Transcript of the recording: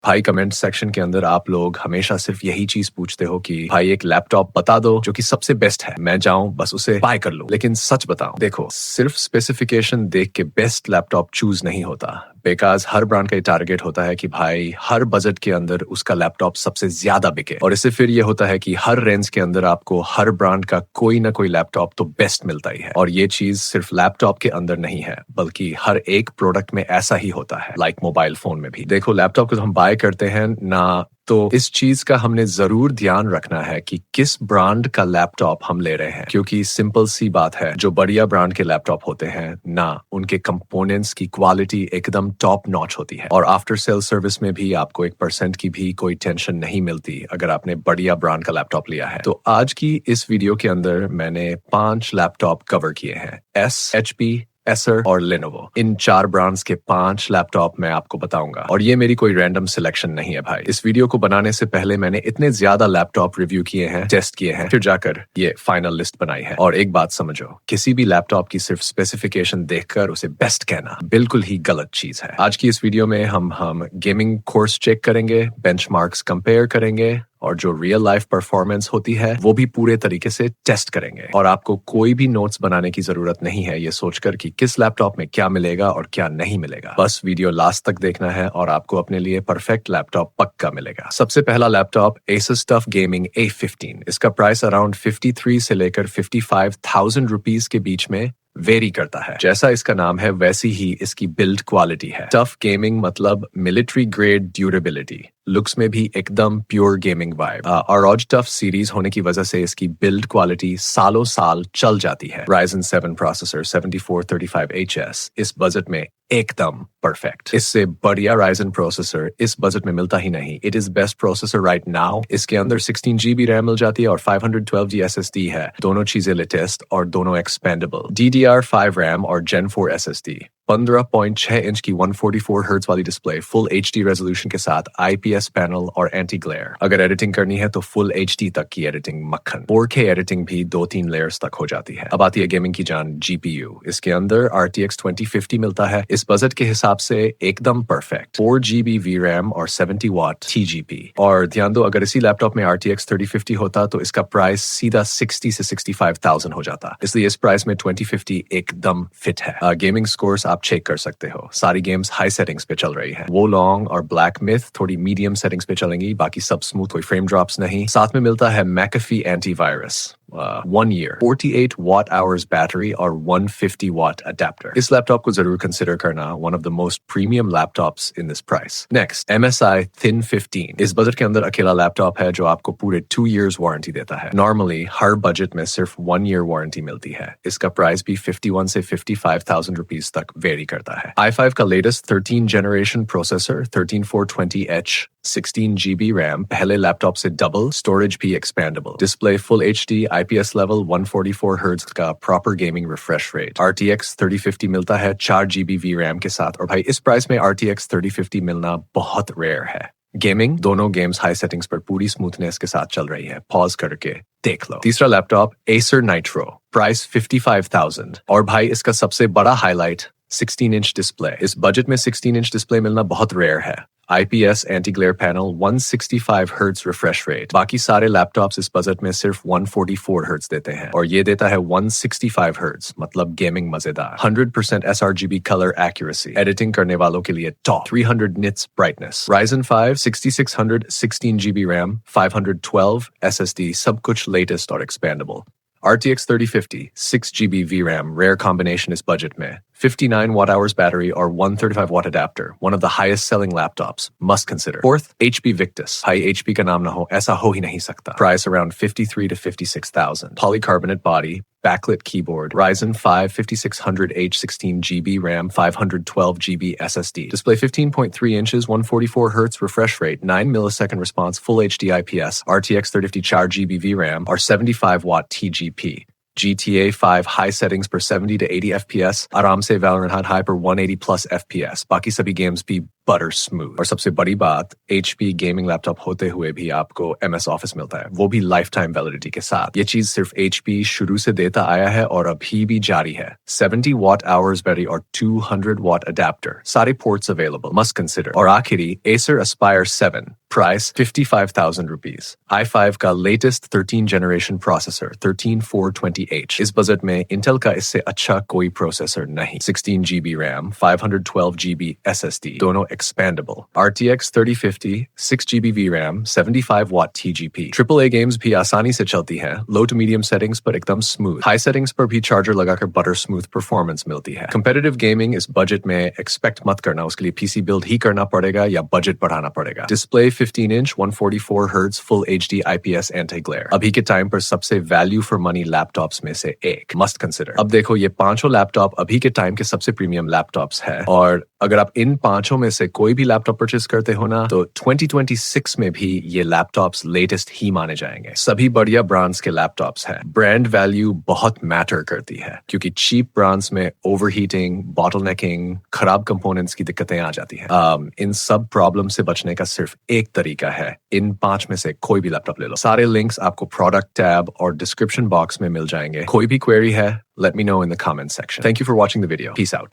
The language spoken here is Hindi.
भाई कमेंट सेक्शन के अंदर आप लोग हमेशा सिर्फ यही चीज पूछते हो कि भाई एक लैपटॉप बता दो जो कि सबसे बेस्ट है, मैं जाऊं बस उसे बाय कर लूं। लेकिन सच बताऊं, देखो सिर्फ स्पेसिफिकेशन देख के बेस्ट लैपटॉप चूज नहीं होता, बिकॉज हर ब्रांड का टारगेट होता है कि भाई हर बजट के अंदर उसका लैपटॉप सबसे ज्यादा बिके, और इससे फिर ये होता है कि हर रेंज के अंदर आपको हर ब्रांड का कोई ना कोई लैपटॉप तो बेस्ट मिलता ही है। और ये चीज सिर्फ लैपटॉप के अंदर नहीं है, बल्कि हर एक प्रोडक्ट में ऐसा ही होता है, लाइक मोबाइल फोन में भी। देखो लैपटॉप को हम बाय करते हैं ना, तो इस चीज का हमने जरूर ध्यान रखना है कि किस ब्रांड का लैपटॉप हम ले रहे हैं, क्योंकि सिंपल सी बात है, जो बढ़िया ब्रांड के लैपटॉप होते हैं ना, उनके कंपोनेंट्स की क्वालिटी एकदम टॉप नॉच होती है, और आफ्टर सेल सर्विस में भी आपको 1% की भी कोई टेंशन नहीं मिलती अगर आपने बढ़िया ब्रांड का लैपटॉप लिया है। तो आज की इस वीडियो के अंदर मैंने 5 लैपटॉप कवर किए हैं, एस, HP, एसर और लेनोवो। इन 4 ब्रांड्स के 5 लैपटॉप मैं आपको बताऊंगा, और ये मेरी कोई रैंडम सिलेक्शन नहीं है भाई। इस वीडियो को बनाने से पहले मैंने इतने ज्यादा लैपटॉप रिव्यू किए हैं, टेस्ट किए हैं, फिर जाकर ये फाइनल लिस्ट बनाई है। और एक बात समझो, किसी भी लैपटॉप की सिर्फ स्पेसिफिकेशन देखकर उसे बेस्ट कहना बिल्कुल ही गलत चीज है। आज की इस वीडियो में हम गेमिंग कोर्स चेक करेंगे, बेंचमार्क्स कंपेयर करेंगे, और जो रियल लाइफ परफॉर्मेंस होती है वो भी पूरे तरीके से टेस्ट करेंगे। और आपको कोई भी नोट्स बनाने की जरूरत नहीं है ये सोचकर कि किस लैपटॉप में क्या मिलेगा और क्या नहीं मिलेगा। बस वीडियो लास्ट तक देखना है और आपको अपने लिए परफेक्ट लैपटॉप पक्का मिलेगा। सबसे पहला laptop Asus TUF Gaming A15। इसका प्राइस अराउंड 53 से लेकर 55,000 रुपीज के बीच में वेरी करता है। जैसा इसका नाम है वैसी ही इसकी बिल्ड क्वालिटी है। टफ गेमिंग मतलब मिलिट्री ग्रेड ड्यूरेबिलिटी, लुक्स में भी एकदम प्योर गेमिंग वाइब। और ROG टफ सीरीज होने की वजह से इसकी बिल्ड क्वालिटी सालों साल चल जाती है। Ryzen 7 प्रोसेसर 7435HS इस बजट में एकदम परफेक्ट। इससे बढ़िया Ryzen प्रोसेसर इस बजट में मिलता ही नहीं। It is best processor right now. इसके अंदर 16 GB रैम मिल जाती है और 512G SSD है। दोनों चीजें लेटेस्ट और दोनों एक्सपेंडेबल। DDR5 रैम और Gen 4 SSD, 15.6 इंच की 144 हर्ट्ज वाली डिस्प्ले, फुल HD रेजोल्यूशन के साथ, IPS पैनल और एंटी ग्लेयर। अगर एडिटिंग करनी है तो फुल HD तक की एडिटिंग मक्खन। 4K एडिटिंग भी 2-3 लेयर्स तक हो जाती है। अब आती है गेमिंग की जान, GPU। इसके अंदर RTX 2050 मिलता है। इस बजट के हिसाब से एकदम परफेक्ट। 4GB VRAM और 70 वाट TGP। और ध्यान दो, अगर इसी लैपटॉप में RTX 3050 होता तो इसका प्राइस सीधा 60 से 65,000 हो जाता। इसलिए इस प्राइस में 2050 एकदम फिट है। गेमिंग स्कोर्स आप चेक कर सकते हो। सारी गेम्स हाई सेटिंग्स पे चल रही हैं। वो लॉन्ग और ब्लैक मिथ थोड़ी मीडियम सेटिंग्स पे चलेंगी, बाकी सब स्मूथ, कोई फ्रेम ड्रॉप्स नहीं। साथ में मिलता है McAfee antivirus, 1 year, 48 watt hours battery और 150 watt adapter। इस लैपटॉप को जरूर कंसिडर करना, one of the most premium laptops in this price. Next, MSI Thin 15। इस बजट के अंदर अकेला लैपटॉप है जो आपको पूरे 2 years वारंटी देता है। नॉर्मली हर बजट में सिर्फ 1 year वारंटी मिलती है। इसका प्राइस भी 51 से 55,000 रुपीज तक वेरी करता है। i5 का latest 13 generation processor, 13420H, 16 GB RAM, पहले लैपटॉप से डबल, स्टोरेज भी expendable, display full HD, IPS level, 144 hertz का proper gaming refresh rate. RTX 3050 मिलता है 4 GB VRAM के साथ, और भाई इस प्राइस में RTX 3050 मिलना बहुत रेयर है। गेमिंग, दोनों गेम्स हाई सेटिंग्स पर पूरी स्मूथनेस के साथ चल रही है। पॉज करके देख लो। तीसरा लैपटॉप Acer Nitro, प्राइस 55,000, और भाई इसका सबसे बड़ा हाईलाइट 16 इंच डिस्प्ले। इस बजट में 16 इंच डिस्प्ले मिलना बहुत रेयर है। IPS anti glare panel, 165 hertz refresh rate. बाकी सारे लैपटॉप्स इस बजट में सिर्फ 144 हर्ट्ज देते हैं, और ये देता है 165 हर्ट्ज, मतलब गेमिंग मजेदार। 100% sRGB कलर एक्यूरेसी, एडिटिंग करने वालों के लिए top. 300 nits brightness. Ryzen 5 6600, 16 GB RAM, 512 SSD, सब कुछ लेटेस्ट और expandable. RTX 3050, 6 GB VRAM, rare combination इस बजट में, 59 watt hours battery और 135 watt adapter, one of the highest selling laptops, must consider. Fourth, HP Victus। High HP का नाम ना हो ऐसा हो ही नहीं सकता। Price around 53 to 56,000. Polycarbonate body, backlit keyboard, Ryzen 5 5600H, 16 GB RAM, 512 GB SSD. Display 15.3 inches, 144 Hz refresh rate, 9 millisecond response, full HD IPS, RTX 3050 4 GB VRAM और 75 watt TGP. GTA 5 high settings per 70 to 80 FPS, आराम से Valorant High per 180 plus FPS. बाकी सभी games भी बटर स्मूथ। और सबसे बड़ी बात, HP गेमिंग लैपटॉप होते हुए भी आपको MS ऑफिस मिलता है, वो भी लाइफ टाइम वैलिडिटी के साथ। ये चीज सिर्फ HP शुरू से देता आया है और अभी भी जारी है। 70 watt hours बैटरी और 200 watt adapter, सारे ports available, must consider। और आखिरी Acer Aspire 7, price 55,000 rupees. i5 का लेटेस्ट 13 जनरेशन प्रोसेसर 13420H। इस बजट में इंटेल का इससे अच्छा कोई प्रोसेसर नहीं। 16 GB रैम, 512 GB SSD, दोनों expandable. RTX 3050, 6 GB VRAM, 75 watt TGP। AAA games भी आसानी से चलती हैं, लो टू मीडियम सेटिंग्स पर एकदम स्मूथ। हाई सेटिंग्स पर भी चार्जर लगाकर बटर स्मूथ परफॉर्मेंस मिलती है। कंपेटिटिव गेमिंग इस बजट में एक्सपेक्ट मत करना, उसके लिए PC बिल्ड ही करना पड़ेगा या बजट बढ़ाना पड़ेगा। Display 15 inch 144 hertz full HD IPS anti glare, अभी के टाइम पर सबसे वैल्यू फॉर मनी लैपटॉप्स में से एक, मस्ट कंसिडर। अब देखो, ये पांचों लैपटॉप अभी के टाइम के सबसे प्रीमियम लैपटॉप्स है, और अगर आप इन पांचों में से कोई भी लैपटॉप परचेज करते हो ना, तो 2026 में भी ये लैपटॉप्स लेटेस्ट ही माने जाएंगे। सभी बढ़िया ब्रांड्स के लैपटॉप्स हैं। ब्रांड वैल्यू बहुत मैटर करती है, क्योंकि चीप ब्रांड्स में ओवरहीटिंग, बॉटलनेकिंग, खराब कंपोनेंट्स की दिक्कतें आ जाती हैं। इन सब प्रॉब्लम से बचने का सिर्फ एक तरीका है, इन पांच में से कोई भी लैपटॉप ले लो। सारे लिंक्स आपको प्रोडक्ट टैब और डिस्क्रिप्शन बॉक्स में मिल जाएंगे। कोई भी क्वेरी है, let me know in the comment section. Thank you for watching the video. Peace out.